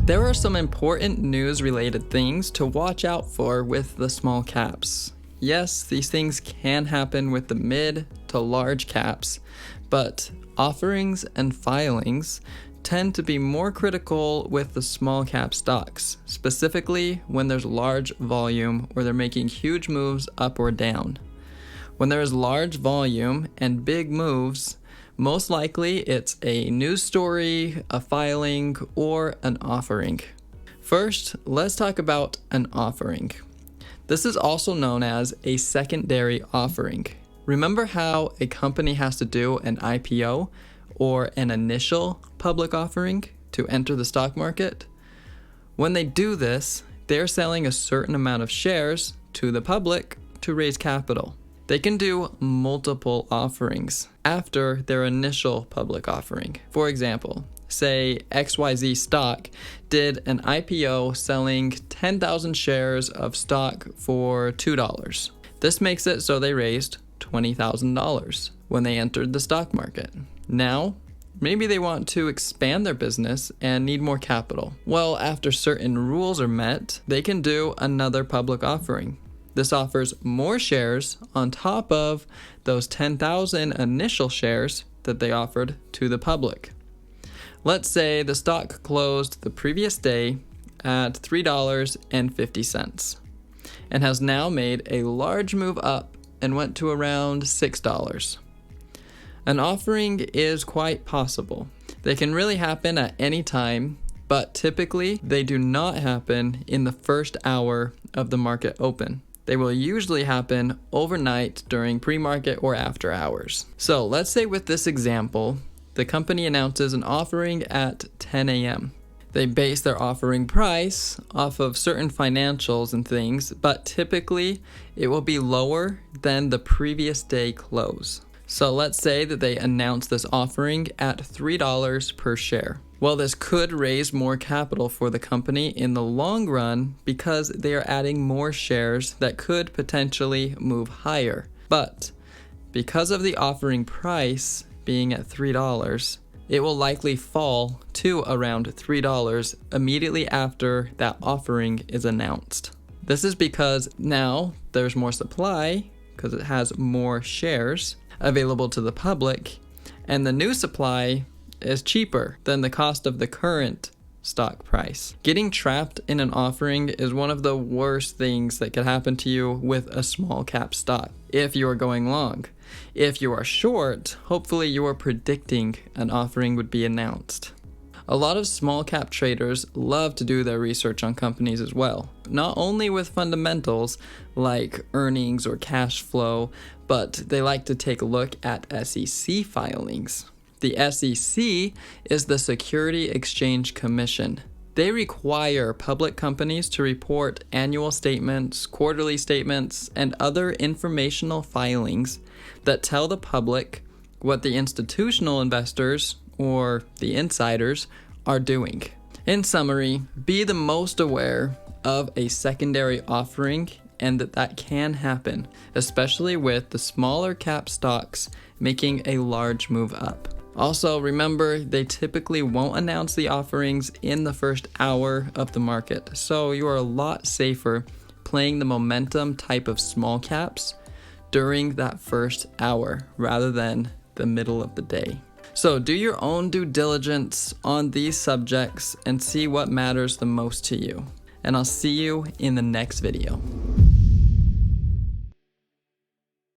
There are some important news related things to watch out for with the small caps. Yes, these things can happen with the mid to large caps, but offerings and filings tend to be more critical with the small cap stocks, specifically when there's large volume or they're making huge moves up or down. When there is large volume and big moves, most likely it's a news story, a filing, or an offering. First, let's talk about an offering. This is also known as a secondary offering. Remember how a company has to do an IPO or an initial public offering to enter the stock market? When they do this, they're selling a certain amount of shares to the public to raise capital. They can do multiple offerings after their initial public offering. For example, say XYZ stock did an IPO selling 10,000 shares of stock for $2. This makes it so they raised $20,000 when they entered the stock market. Now, maybe they want to expand their business and need more capital. Well, after certain rules are met, they can do another public offering. This offers more shares on top of those 10,000 initial shares that they offered to the public. Let's say the stock closed the previous day at $3.50 and has now made a large move up and went to around $6. An offering is quite possible. They can really happen at any time, but typically they do not happen in the first hour of the market open. They will usually happen overnight during pre-market or after hours. So let's say with this example, the company announces an offering at 10 a.m. They base their offering price off of certain financials and things, but typically it will be lower than the previous day close. So let's say that they announce this offering at $3 per share. Well, this could raise more capital for the company in the long run because they are adding more shares that could potentially move higher. But because of the offering price being at $3, it will likely fall to around $3 immediately after that offering is announced. This is because now there's more supply because it has more shares available to the public, and the new supply is cheaper than the cost of the current stock price. Getting trapped in an offering is one of the worst things that could happen to you with a small cap stock if you are going long. If you are short, hopefully you are predicting an offering would be announced. A lot of small cap traders love to do their research on companies as well, not only with fundamentals like earnings or cash flow, but they like to take a look at SEC filings. The SEC is the Security Exchange Commission. They require public companies to report annual statements, quarterly statements, and other informational filings that tell the public what the institutional investors, or the insiders, are doing. In summary, be the most aware of a secondary offering and that can happen, especially with the smaller cap stocks making a large move up. Also, remember, they typically won't announce the offerings in the first hour of the market, so you are a lot safer playing the momentum type of small caps during that first hour rather than the middle of the day. So do your own due diligence on these subjects and see what matters the most to you. And I'll see you in the next video.